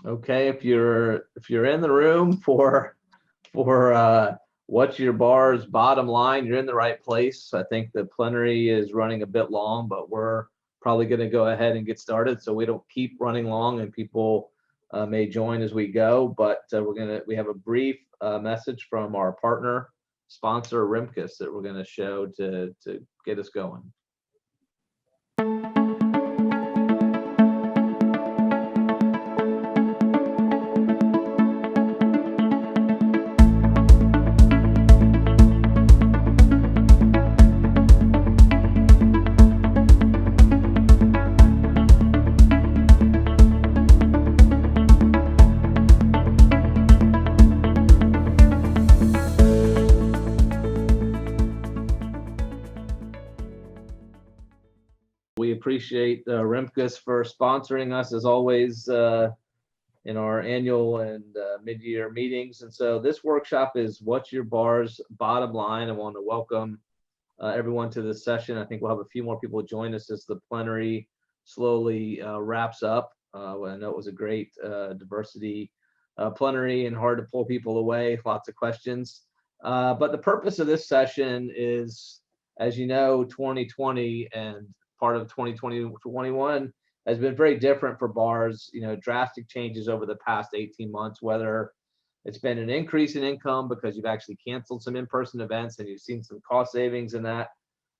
Okay, if you're in the room for what's your bar's bottom line, you're in the right place. I think the plenary is running a bit long, but we're probably going to go ahead and get started so we don't keep running long and people may join as we go. But we have a brief message from our partner sponsor Rimkus that we're going to show to get us going. We appreciate Rimkus for sponsoring us as always in our annual and mid-year meetings. And so this workshop is what's your bar's bottom line. I want to welcome everyone to this session. I think we'll have a few more people join us as the plenary slowly wraps up. I know it was a great diversity plenary and hard to pull people away, lots of questions. But the purpose of this session is, as you know, 2020 and part of 2021 has been very different for bars, drastic changes over the past 18 months, whether it's been an increase in income because you've actually canceled some in-person events and you've seen some cost savings in that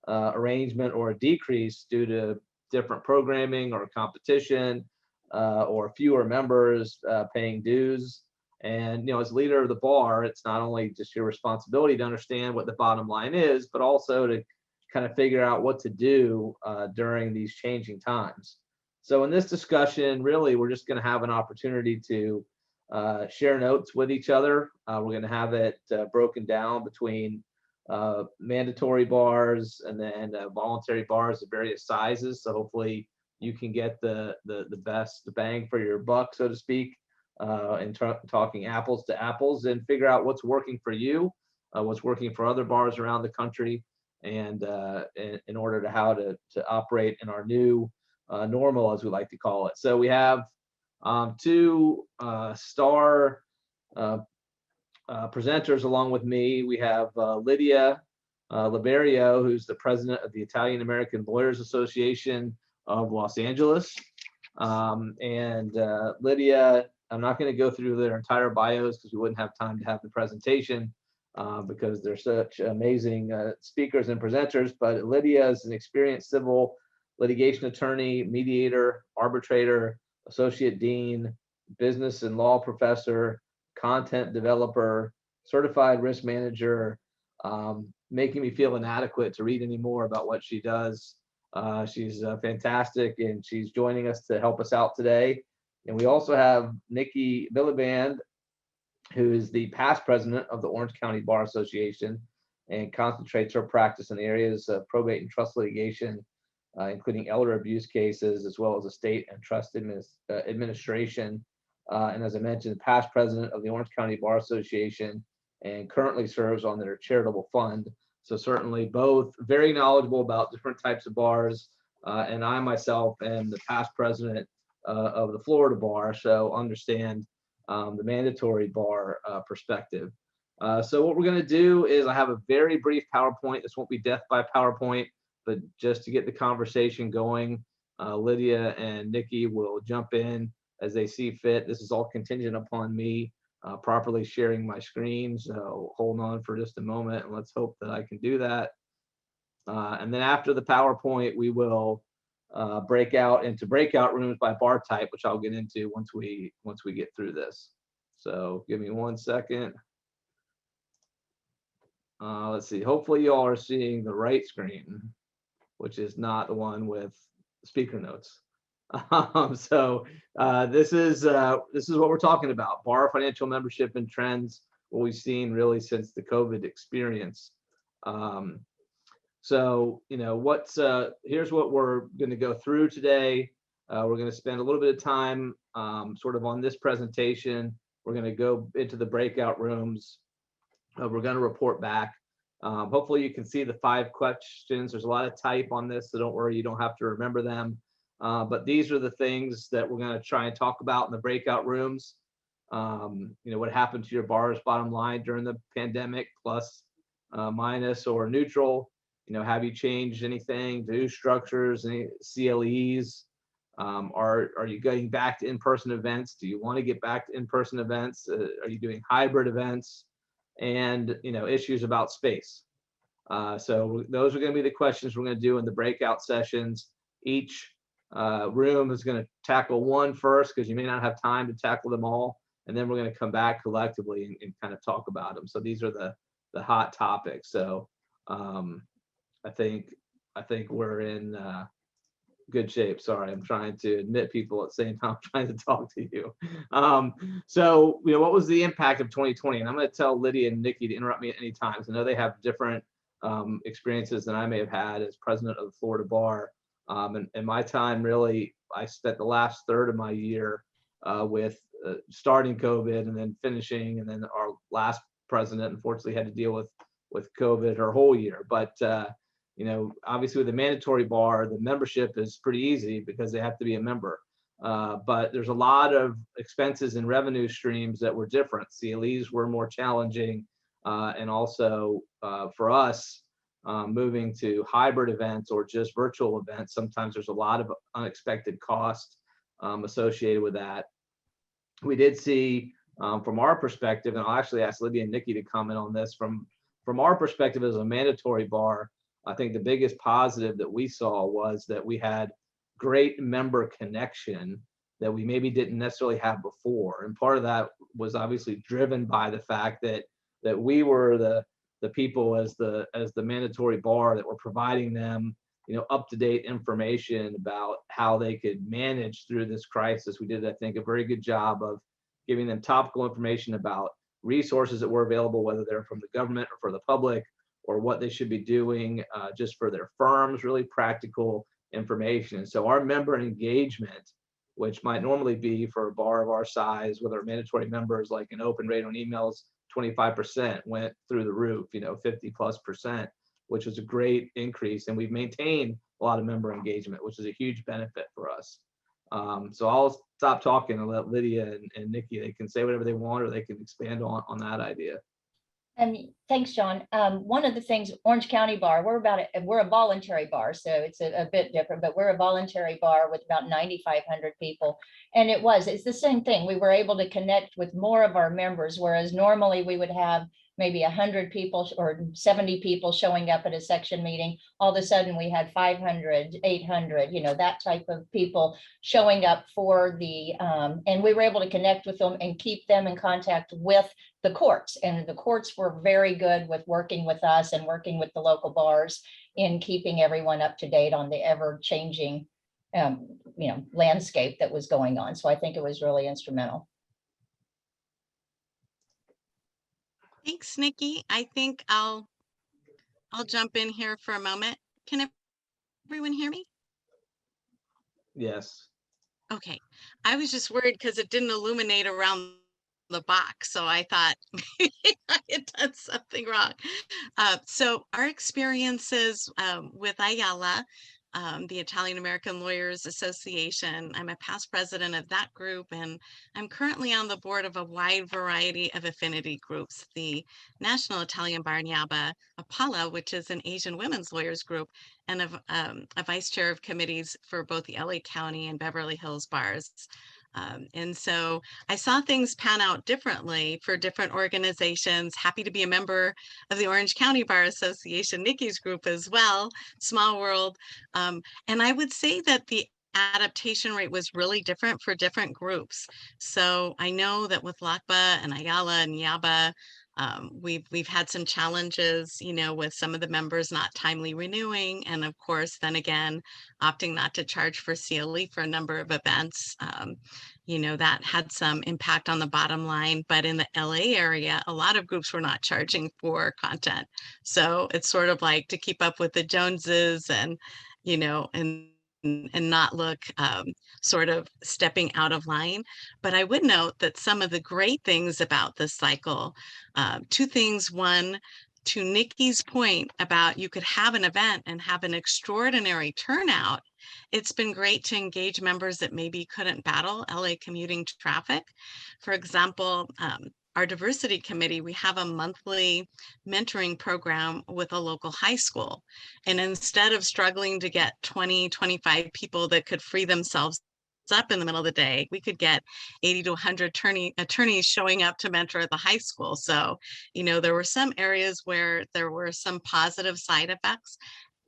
arrangement, or a decrease due to different programming or competition or fewer members paying dues. And, as leader of the bar, it's not only just your responsibility to understand what the bottom line is, but also to kind of figure out what to do during these changing times. So in this discussion, really, we're just going to have an opportunity to share notes with each other. We're going to have it broken down between mandatory bars and then voluntary bars of various sizes. So hopefully you can get the best bang for your buck, so to speak, in talking apples to apples, and figure out what's working for you, what's working for other bars around the country, and in order to how to operate in our new normal, as we like to call it. So we have two star presenters along with me. We have Lydia Liberio, who's the president of the Italian American Lawyers Association of Los Angeles. And Lydia, I'm not going to go through their entire bios because we wouldn't have time to have the presentation because they're such amazing speakers and presenters. But Lydia is an experienced civil litigation attorney, mediator, arbitrator, associate dean, business and law professor, content developer, certified risk manager, making me feel inadequate to read any more about what she does. She's fantastic, and she's joining us to help us out today. And we also have Nikki Miliband, who is the past president of the Orange County Bar Association and concentrates her practice in the areas of probate and trust litigation, including elder abuse cases, as well as estate and trust administration. And as I mentioned, past president of the Orange County Bar Association and currently serves on their charitable fund. So certainly both very knowledgeable about different types of bars. And I myself am the past president of the Florida Bar, so understand the mandatory bar perspective. So what we're going to do is I have a very brief PowerPoint. This won't be death by PowerPoint, but just to get the conversation going, Lydia and Nikki will jump in as they see fit. This is all contingent upon me properly sharing my screen. So hold on for just a moment and let's hope that I can do that. And then after the PowerPoint, we will break out into breakout rooms by bar type, which I'll get into once we get through this. So give me 1 second. Let's see. Hopefully you all are seeing the right screen, which is not the one with speaker notes. So this is what we're talking about: bar financial membership and trends, what we've seen really since the COVID experience. So here's what we're going to go through today. We're going to spend a little bit of time sort of on this presentation. We're going to go into the breakout rooms. We're going to report back. Hopefully you can see the 5 questions. There's a lot of type on this, so don't worry, you don't have to remember them. But these are the things that we're going to try and talk about in the breakout rooms. What happened to your bar's bottom line during the pandemic, plus, minus, or neutral. Have you changed anything, new structures, any CLEs? Are you getting back to in-person events? Do you want to get back to in-person events? Are you doing hybrid events? And issues about space. So those are going to be the questions we're going to do in the breakout sessions. Each room is going to tackle one first, because you may not have time to tackle them all, and then we're going to come back collectively and kind of talk about them. So these are the hot topics. So I think we're in good shape. Sorry, I'm trying to admit people at the same time I'm trying to talk to you. So what was the impact of 2020? And I'm going to tell Lydia and Nikki to interrupt me at any time, because I know they have different experiences than I may have had as president of the Florida Bar. And my time, really, I spent the last third of my year with starting COVID and then finishing, and then our last president unfortunately had to deal with COVID her whole year. But obviously with the mandatory bar, the membership is pretty easy because they have to be a member. But there's a lot of expenses and revenue streams that were different. CLEs were more challenging, and also for us, moving to hybrid events or just virtual events, sometimes there's a lot of unexpected costs associated with that. We did see, from our perspective, and I'll actually ask Lydia and Nikki to comment on this, from our perspective as a mandatory bar, I think the biggest positive that we saw was that we had great member connection that we maybe didn't necessarily have before. And part of that was obviously driven by the fact that we were the people as the mandatory bar that were providing them up-to-date information about how they could manage through this crisis. We did, I think, a very good job of giving them topical information about resources that were available, whether they're from the government or for the public, or what they should be doing just for their firms, really practical information. So our member engagement, which might normally be for a bar of our size with our mandatory members, like an open rate on emails, 25%, went through the roof, 50+%, which was a great increase. And we've maintained a lot of member engagement, which is a huge benefit for us. So I'll stop talking and let Lydia and Nikki, they can say whatever they want, or they can expand on that idea. Thanks, John. One of the things, Orange County Bar, we're a voluntary bar, so it's a bit different, but we're a voluntary bar with about 9,500 people. And it's the same thing. We were able to connect with more of our members, whereas normally we would have maybe 100 people or 70 people showing up at a section meeting. All of a sudden we had 500, 800, that type of people showing up for the, and we were able to connect with them and keep them in contact with the courts. And the courts were very good with working with us and working with the local bars in keeping everyone up to date on the ever changing, landscape that was going on. So I think it was really instrumental. Thanks, Nikki. I think I'll jump in here for a moment. Can everyone hear me? Yes. Okay. I was just worried because it didn't illuminate around the box, so I thought maybe I had done something wrong. So our experiences with Ayala, the Italian American Lawyers Association. I'm a past president of that group, and I'm currently on the board of a wide variety of affinity groups, the National Italian Bar Nyaba APALA, which is an Asian women's lawyers group, and a vice chair of committees for both the LA County and Beverly Hills bars. And so I saw things pan out differently for different organizations. Happy to be a member of the Orange County Bar Association, Nikki's group as well, small world. And I would say that the adaptation rate was really different for different groups. So I know that with LACBA and Ayala and Nyaba, we've had some challenges, with some of the members not timely renewing, and of course, then again, opting not to charge for CLE for a number of events. That had some impact on the bottom line. But in the LA area, a lot of groups were not charging for content. So it's sort of like to keep up with the Joneses and not look sort of stepping out of line. But I would note that some of the great things about this cycle, two things. One, to Nikki's point about you could have an event and have an extraordinary turnout, it's been great to engage members that maybe couldn't battle LA commuting traffic. For example, our diversity committee, we have a monthly mentoring program with a local high school. And instead of struggling to get 20, 25 people that could free themselves up in the middle of the day, we could get 80 to 100 attorneys showing up to mentor at the high school. So, there were some areas where there were some positive side effects.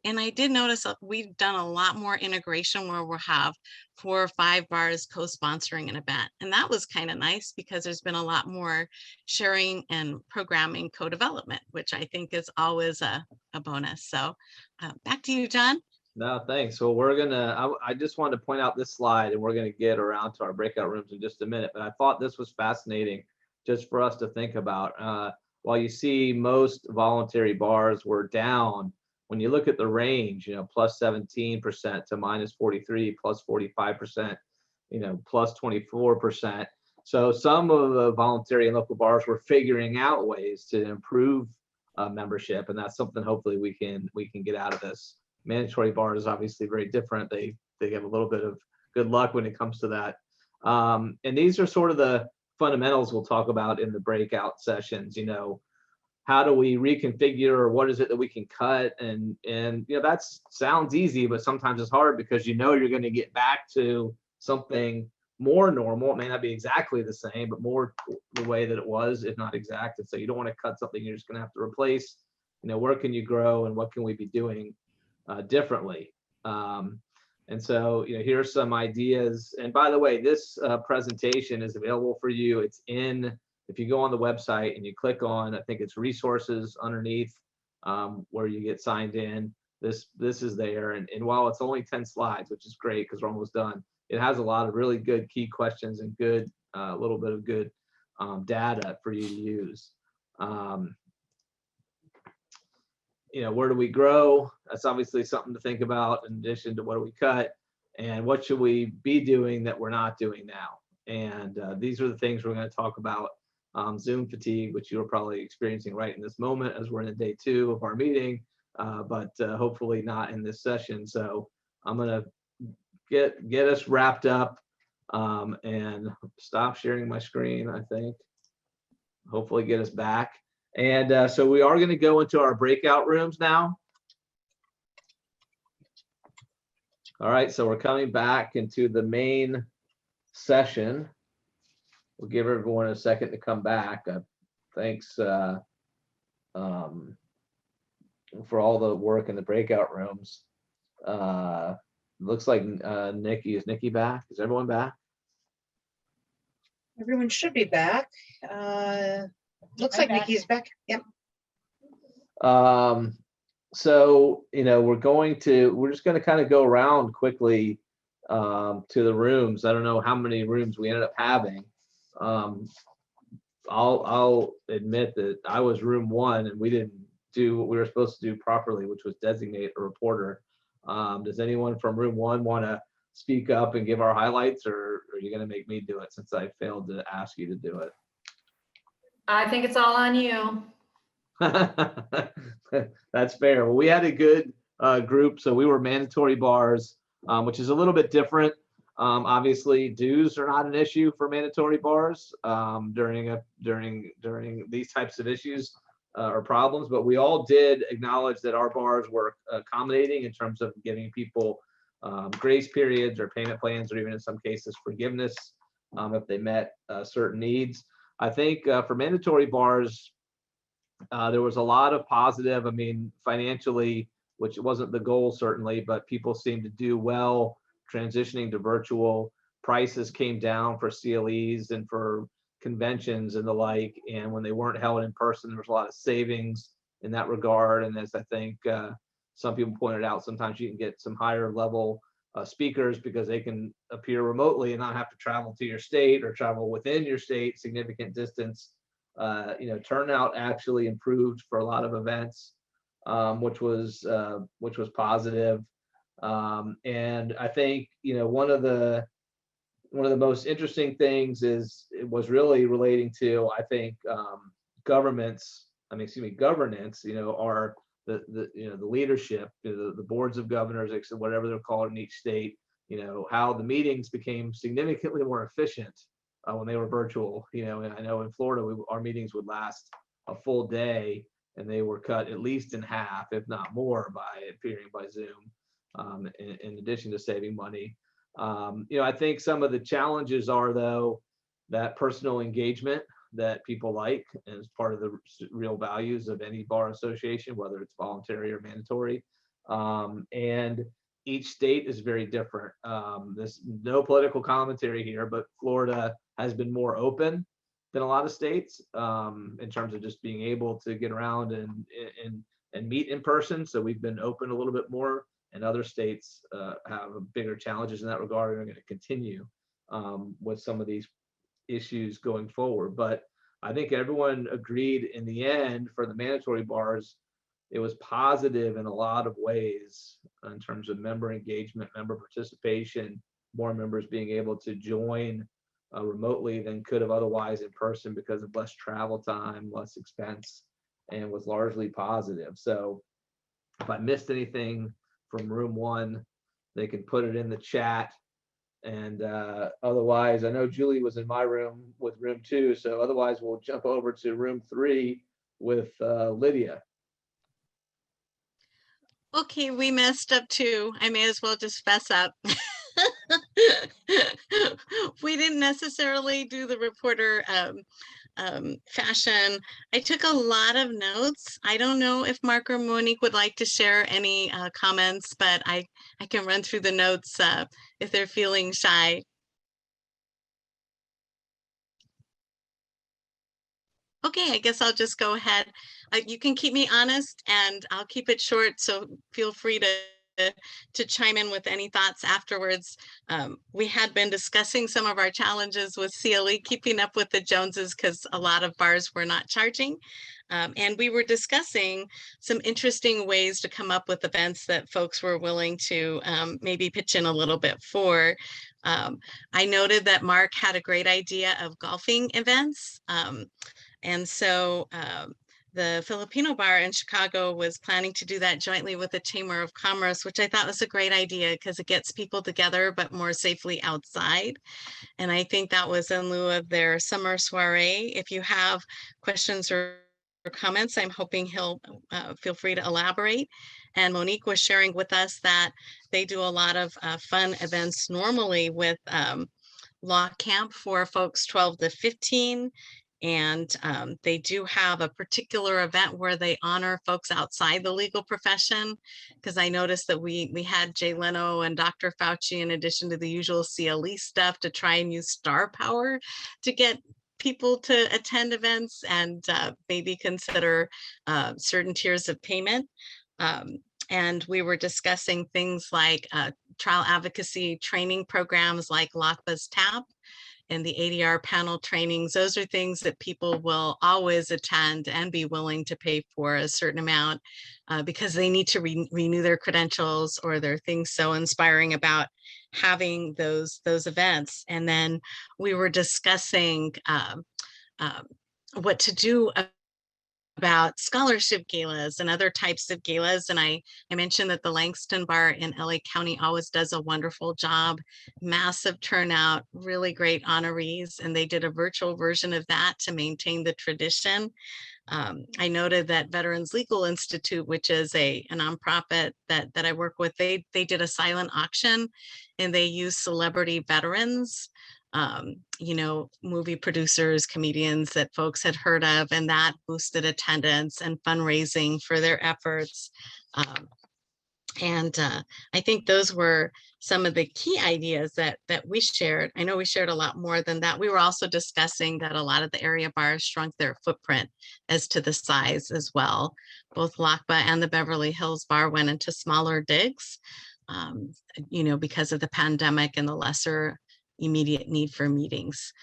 And I did notice that we've done a lot more integration where we'll have 4 or 5 bars co-sponsoring an event. And that was kind of nice because there's been a lot more sharing and programming co-development, which I think is always a bonus. So back to you, John. No, thanks. So I just wanted to point out this slide, and we're gonna get around to our breakout rooms in just a minute, but I thought this was fascinating just for us to think about. While you see most voluntary bars were down, when you look at the range, plus 17% to minus 43, plus 45%, plus 24%. So some of the voluntary and local bars were figuring out ways to improve membership, and that's something hopefully we can get out of this. Mandatory bar is obviously very different. They have a little bit of good luck when it comes to that. And these are sort of the fundamentals we'll talk about in the breakout sessions. How do we reconfigure, or what is it that we can cut? And that sounds easy, but sometimes it's hard because you're going to get back to something more normal. It may not be exactly the same, but more the way that it was, if not exact. And so you don't want to cut something you're just going to have to replace. Where can you grow, and what can we be doing differently? And so, here's some ideas. And by the way, this presentation is available for you. It's if you go on the website and you click on, I think it's resources underneath where you get signed in, this is there. And while it's only 10 slides, which is great because we're almost done, it has a lot of really good key questions and good, little bit of good data for you to use. Where do we grow? That's obviously something to think about, in addition to what do we cut, and what should we be doing that we're not doing now. And these are the things we're going to talk about. Zoom fatigue, which you are probably experiencing right in this moment as we're in day 2 of our meeting, but hopefully not in this session. So I'm going to get us wrapped up and stop sharing my screen, I think. Hopefully get us back. And so we are going to go into our breakout rooms now. All right, so we're coming back into the main session. We'll give everyone a second to come back. Thanks for all the work in the breakout rooms. Looks like is Nikki back? Is everyone back? Everyone should be back. Looks like Nikki's back. Yep. So, we're just going to kind of go around quickly to the rooms. I don't know how many rooms we ended up having. I'll admit that I was room 1 and we didn't do what we were supposed to do properly, which was designate a reporter. Does anyone from room 1 want to speak up and give our highlights, or are you going to make me do it since I failed to ask you to do it? I think it's all on you. That's fair. Well, we had a good group. So we were mandatory bars, which is a little bit different. Obviously, dues are not an issue for mandatory bars during these types of issues or problems, but we all did acknowledge that our bars were accommodating in terms of giving people grace periods or payment plans, or even in some cases forgiveness if they met certain needs. I think for mandatory bars, there was a lot of positive. I mean, financially, which wasn't the goal certainly, but people seemed to do well transitioning to virtual. Prices came down for CLEs and for conventions and the like, and when they weren't held in person, there was a lot of savings in that regard. And as I think some people pointed out, sometimes you can get some higher level speakers because they can appear remotely and not have to travel to your state or travel within your state significant distance. Turnout actually improved for a lot of events, which was positive. And I think one of the most interesting things was really relating to, I think, governments governance, are the leadership, the boards of governors, whatever they're called in each state, how the meetings became significantly more efficient when they were virtual. And I know in Florida, our meetings would last a full day, and they were cut at least in half, if not more, by appearing by Zoom, in addition to saving money. I think some of the challenges are, though, that personal engagement that people like as part of the real values of any bar association, whether it's voluntary or mandatory. And each state is very different. There's no political commentary here, but Florida has been more open than a lot of states in terms of just being able to get around and meet in person. So we've been open a little bit more, and other states have bigger challenges in that regard and are going to continue with some of these issues going forward. But I think everyone agreed in the end for the mandatory bars, it was positive in a lot of ways in terms of member engagement, member participation, more members being able to join remotely than could have otherwise in person because of less travel time, less expense, and was largely positive. So if I missed anything from room one, they can put it in the chat. And otherwise, I know Julie was in my room with room two, so otherwise we'll jump over to room three with Lydia. Okay, we messed up too. I may as well just fess up. We didn't necessarily do the reporter fashion. I took a lot of notes. I don't know if Mark or Monique would like to share any comments, but I can run through the notes if they're feeling shy. Okay, I guess I'll just go ahead. You can keep me honest and I'll keep it short, so feel free to chime in with any thoughts afterwards. We had been discussing some of our challenges with CLE, keeping up with the Joneses, because a lot of bars were not charging. And we were discussing some interesting ways to come up with events that folks were willing to maybe pitch in a little bit for. I noted that Mark had a great idea of golfing events. And so the Filipino bar in Chicago was planning to do that jointly with the Chamber of Commerce, which I thought was a great idea because it gets people together, but more safely outside. And I think that was in lieu of their summer soiree. If you have questions or comments, I'm hoping he'll feel free to elaborate. And Monique was sharing with us that they do a lot of fun events normally with law camp for folks 12 to 15. And they do have a particular event where they honor folks outside the legal profession, because I noticed that we had Jay Leno and Dr. Fauci, in addition to the usual CLE stuff, to try and use star power to get people to attend events and maybe consider certain tiers of payment. And we were discussing things like trial advocacy training programs like LACBA's TAP and the ADR panel trainings. Those are things that people will always attend and be willing to pay for a certain amount because they need to renew their credentials, or there are things so inspiring about having those events. And then we were discussing what to do about scholarship galas and other types of galas. And I mentioned that the Langston Bar in LA County always does a wonderful job, massive turnout, really great honorees, and they did a virtual version of that to maintain the tradition. I noted that Veterans Legal Institute, which is a nonprofit that I work with, they did a silent auction, and they used celebrity veterans, movie producers, comedians that folks had heard of, and that boosted attendance and fundraising for their efforts. And I think those were some of the key ideas that we shared. I know we shared a lot more than that. We were also discussing that a lot of the area bars shrunk their footprint as to the size as well. Both LACBA and the Beverly Hills Bar went into smaller digs, because of the pandemic and the lesser immediate need for meetings.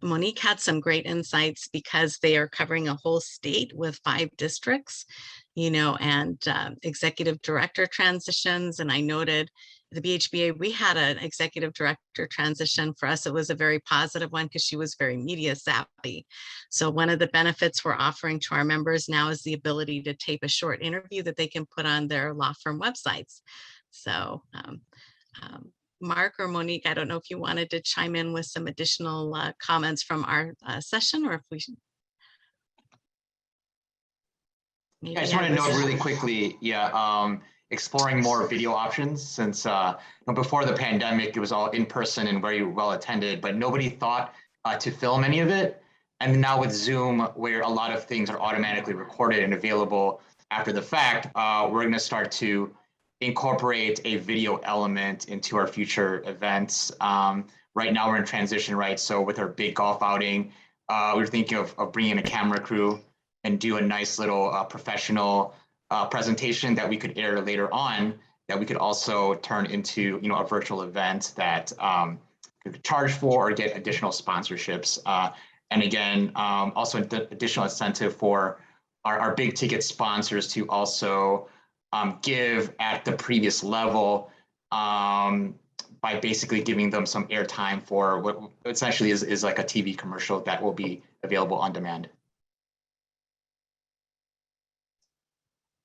Monique had some great insights because they are covering a whole state with 5 districts, and executive director transitions. And I noted the BHBA, we had an executive director transition. For us, it was a very positive one because she was very media savvy. So one of the benefits we're offering to our members now is the ability to tape a short interview that they can put on their law firm websites. So Mark or Monique, I don't know if you wanted to chime in with some additional comments from our session, or if we should. I just want to note really quickly, exploring more video options since before the pandemic, it was all in person and very well attended, but nobody thought to film any of it. And now with Zoom, where a lot of things are automatically recorded and available after the fact, we're going to start to incorporate a video element into our future events. Right now we're in transition, right? So with our big golf outing, we're thinking of bringing a camera crew and do a nice little professional presentation that we could air later on, that we could also turn into a virtual event that we could charge for or get additional sponsorships. And again, also additional incentive for our big ticket sponsors to also give at the previous level by basically giving them some airtime for what essentially is like a TV commercial that will be available on demand.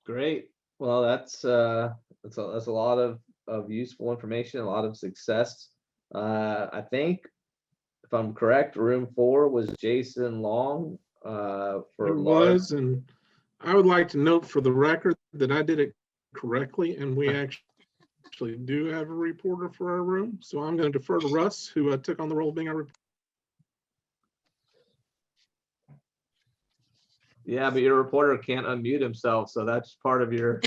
Great. Well, that's a lot of useful information, a lot of success. I think, if I'm correct, room 4 was Jason Long. It was, and I would like to note for the record that I did it correctly, and we actually do have a reporter for our room. So I'm going to defer to Russ, who took on the role of being our reporter. Yeah, but your reporter can't unmute himself, so that's part of your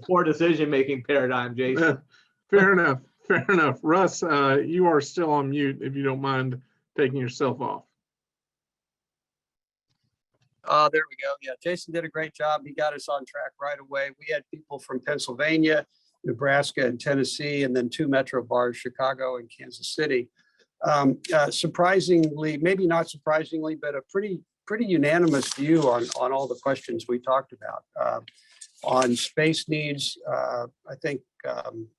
poor decision-making paradigm, Jason. Fair enough. Fair enough. Russ, you are still on mute if you don't mind taking yourself off. There we go. Yeah, Jason did a great job. He got us on track right away. We had people from Pennsylvania, Nebraska, and Tennessee, and then 2 metro bars, Chicago and Kansas City. Surprisingly, maybe not surprisingly, but a pretty unanimous view on all the questions we talked about. On space needs, I think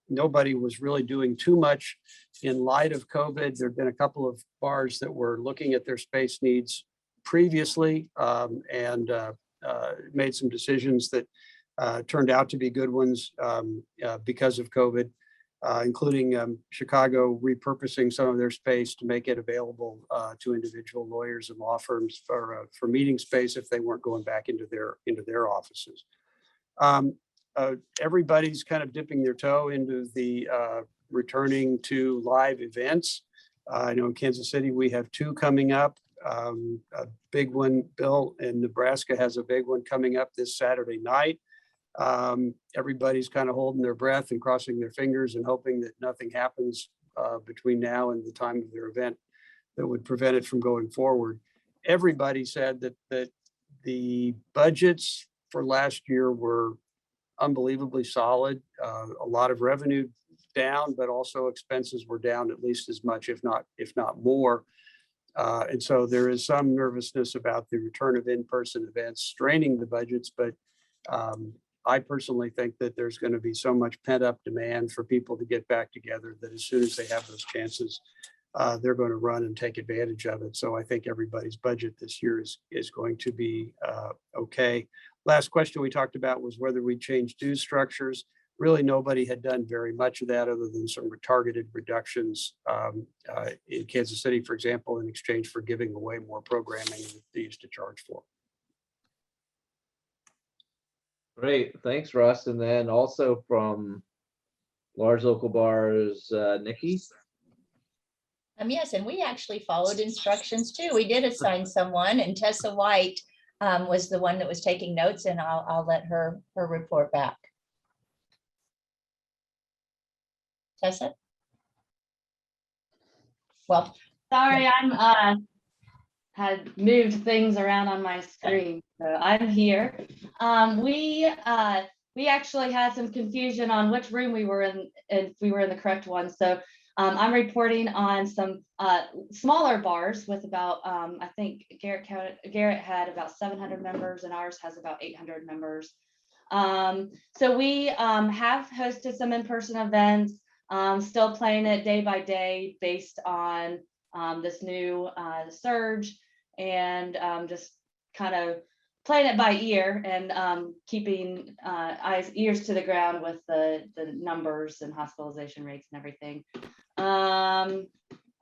nobody was really doing too much in light of COVID. There have been a couple of bars that were looking at their space needs previously and made some decisions that turned out to be good ones because of COVID, including Chicago repurposing some of their space to make it available to individual lawyers and law firms for meeting space if they weren't going back into their offices. Everybody's kind of dipping their toe into the returning to live events. I know in Kansas City we have 2 coming up. A big one, Bill, in Nebraska has a big one coming up this Saturday night. Everybody's kind of holding their breath and crossing their fingers and hoping that nothing happens between now and the time of their event that would prevent it from going forward. Everybody said that the budgets for last year were unbelievably solid. A lot of revenue down, but also expenses were down at least as much, if not more. And so there is some nervousness about the return of in-person events straining the budgets, but I personally think that there's going to be so much pent-up demand for people to get back together that as soon as they have those chances, they're going to run and take advantage of it. So I think everybody's budget this year is going to be okay. Last question we talked about was whether we change dues structures. Really, nobody had done very much of that other than some targeted reductions in Kansas City, for example, in exchange for giving away more programming that they used to charge for. Great, thanks, Russ. And then also from large local bars, Nikki. Yes, and we actually followed instructions too. We did assign someone, and Tessa White was the one that was taking notes, and I'll let her report back. Tessa? Well, sorry, I'm had moved things around on my screen, so I'm here. We actually had some confusion on which room we were in, if we were in the correct one. So I'm reporting on some smaller bars with about, I think Garrett had about 700 members and ours has about 800 members. So we have hosted some in-person events. Still playing it day by day based on this new surge, and just kind of playing it by ear, and keeping ears to the ground with the numbers and hospitalization rates and everything.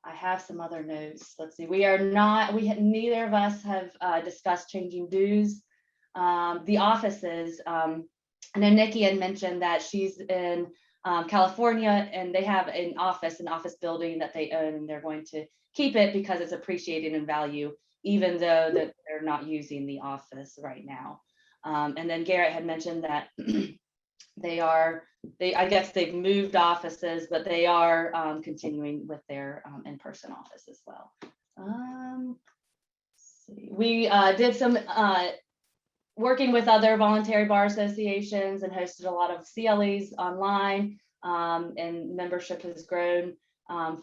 I have some other notes. Let's see. Neither of us have discussed changing dues. The offices, I know Nikki had mentioned that she's in California, and they have an office building that they own, and they're going to keep it because it's appreciated in value, even though that they're not using the office right now. And then Garrett had mentioned that I guess they've moved offices, but they are continuing with their in-person office as well. We did some working with other voluntary bar associations and hosted a lot of CLEs online, and membership has grown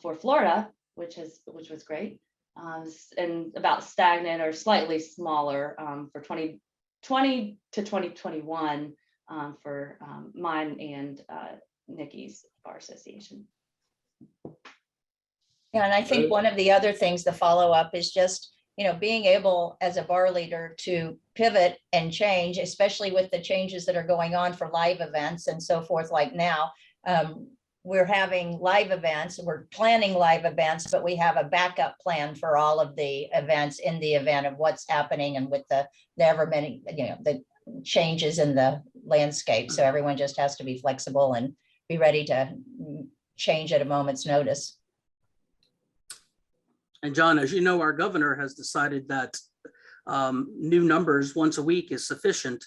for Florida, which was great, and about stagnant or slightly smaller for 2020 to 2021 for mine and Nikki's bar association. Yeah, and I think one of the other things, the follow-up is just, being able as a bar leader to pivot and change, especially with the changes that are going on for live events and so forth. Like now, we're having live events, we're planning live events, but we have a backup plan for all of the events in the event of what's happening and with the ever many, the changes in the landscape. So everyone just has to be flexible and be ready to change at a moment's notice. And John, as you know, our governor has decided that new numbers once a week is sufficient.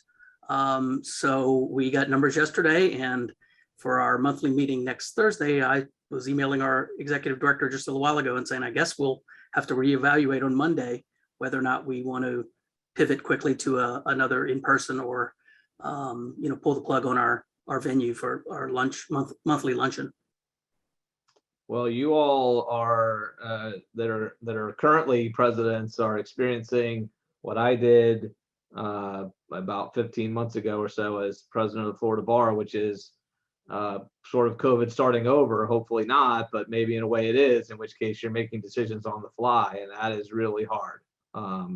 So we got numbers yesterday, and for our monthly meeting next Thursday, I was emailing our executive director just a little while ago and saying, I guess we'll have to reevaluate on Monday whether or not we want to pivot quickly to another in-person or pull the plug on our venue for our monthly luncheon. Well, you all are that are currently presidents are experiencing what I did about 15 months ago or so as president of the Florida Bar, which is sort of COVID starting over. Hopefully not, but maybe in a way it is, in which case you're making decisions on the fly, and that is really hard.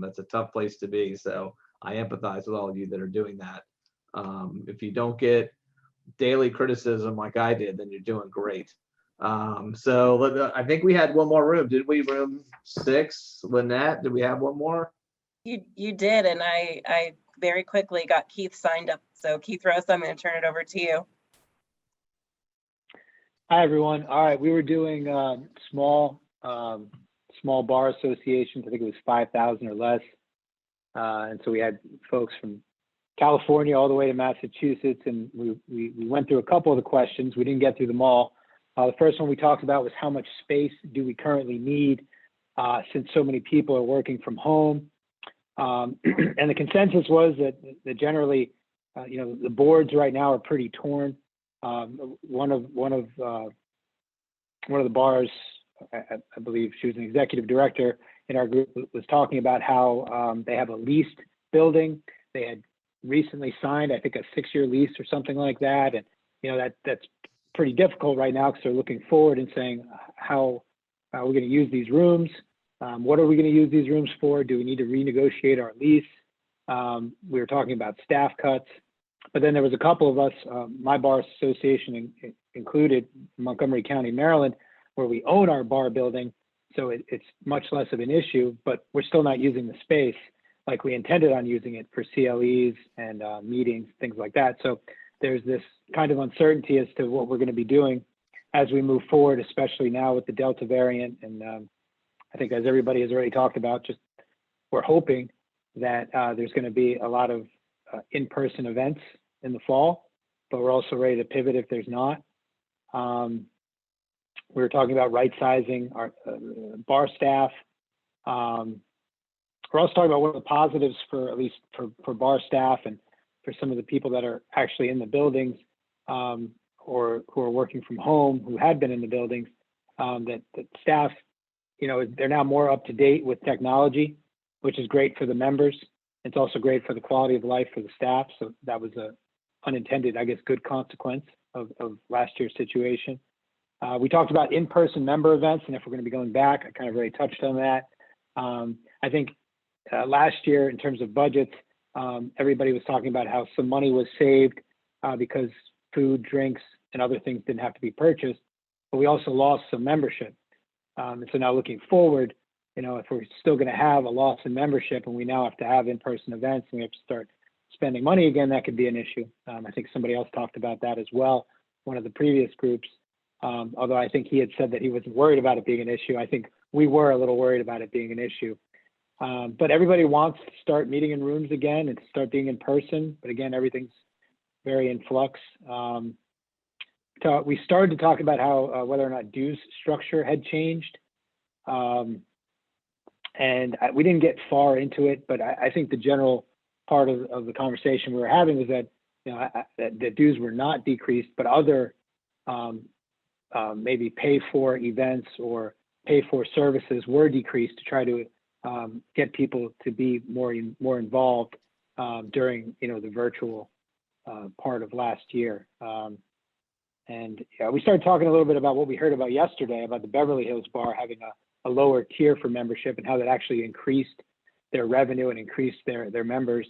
That's a tough place to be. So I empathize with all of you that are doing that. If you don't get daily criticism like I did, then you're doing great. So I think we had one more room. Did we? Room 6, Lynette, did we have one more? You did, and I very quickly got Keith signed up. So Keith Rose, I'm going to turn it over to you. Hi, everyone. All right, we were doing small bar associations. I think it was 5,000 or less. And so we had folks from California all the way to Massachusetts, and we went through a couple of the questions. We didn't get through them all. The first one we talked about was how much space do we currently need since so many people are working from home. And the consensus was that generally, the boards right now are pretty torn. One of the bars, I believe she was an executive director in our group, was talking about how they have a leased building. They had recently signed, I think, a 6-year lease or something like that. And, that's pretty difficult right now because they're looking forward and saying, how are we going to use these rooms? What are we going to use these rooms for? Do we need to renegotiate our lease? We were talking about staff cuts, but then there was a couple of us, my bar association included, Montgomery County, Maryland, where we own our bar building. So it's much less of an issue, but we're still not using the space like we intended on using it for CLEs and meetings, things like that. So there's this kind of uncertainty as to what we're going to be doing as we move forward, especially now with the Delta variant. And I think, as everybody has already talked about, just we're hoping that there's going to be a lot of in-person events in the fall, but we're also ready to pivot if there's not. We were talking about right-sizing our bar staff. We're also talking about one of the positives for, at least for bar staff and for some of the people that are actually in the buildings or who are working from home, who had been in the buildings, that staff, they're now more up to date with technology, which is great for the members. It's also great for the quality of life for the staff. So that was a unintended, I guess, good consequence of last year's situation. We talked about in-person member events, and if we're going to be going back, I kind of already touched on that. I think last year, in terms of budgets, everybody was talking about how some money was saved because food, drinks, and other things didn't have to be purchased, but we also lost some membership. And so now looking forward, if we're still going to have a loss in membership and we now have to have in-person events and we have to start spending money again, that could be an issue. I think somebody else talked about that as well, one of the previous groups. Although I think he had said that he wasn't worried about it being an issue. I think we were a little worried about it being an issue. But everybody wants to start meeting in rooms again and to start being in person. But again, everything's very in flux. We started to talk about how whether or not dues structure had changed. We didn't get far into it, but I think the general part of the conversation we were having was that, that the dues were not decreased, but other maybe pay for events or pay for services were decreased to try to get people to be more involved during the virtual part of last year. We started talking a little bit about what we heard about yesterday about the Beverly Hills Bar having a lower tier for membership and how that actually increased their revenue and increased their members.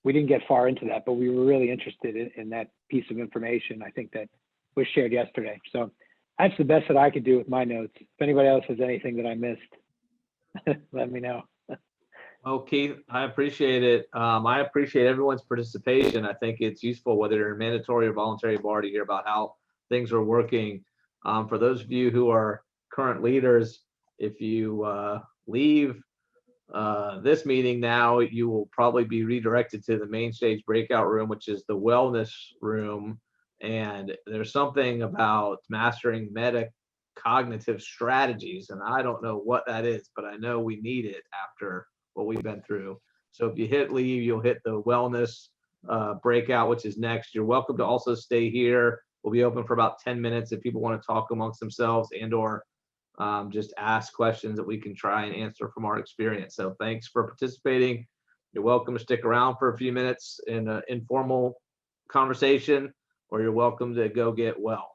We didn't get far into that, but we were really interested in that piece of information. I think that was shared yesterday. So that's the best that I could do with my notes. If anybody else has anything that I missed, let me know. Well, Keith, I appreciate it. I appreciate everyone's participation. I think it's useful, whether you're a mandatory or voluntary bar, to hear about how things are working. For those of you who are current leaders, if you leave this meeting now, you will probably be redirected to the main stage breakout room, which is the wellness room. And there's something about mastering metacognitive strategies, and I don't know what that is, but I know we need it after what we've been through. So if you hit leave, you'll hit the wellness breakout, which is next. You're welcome to also stay here. We'll be open for about 10 minutes if people want to talk amongst themselves and or just ask questions that we can try and answer from our experience. So thanks for participating. You're welcome to stick around for a few minutes in an informal conversation, or you're welcome to go get well.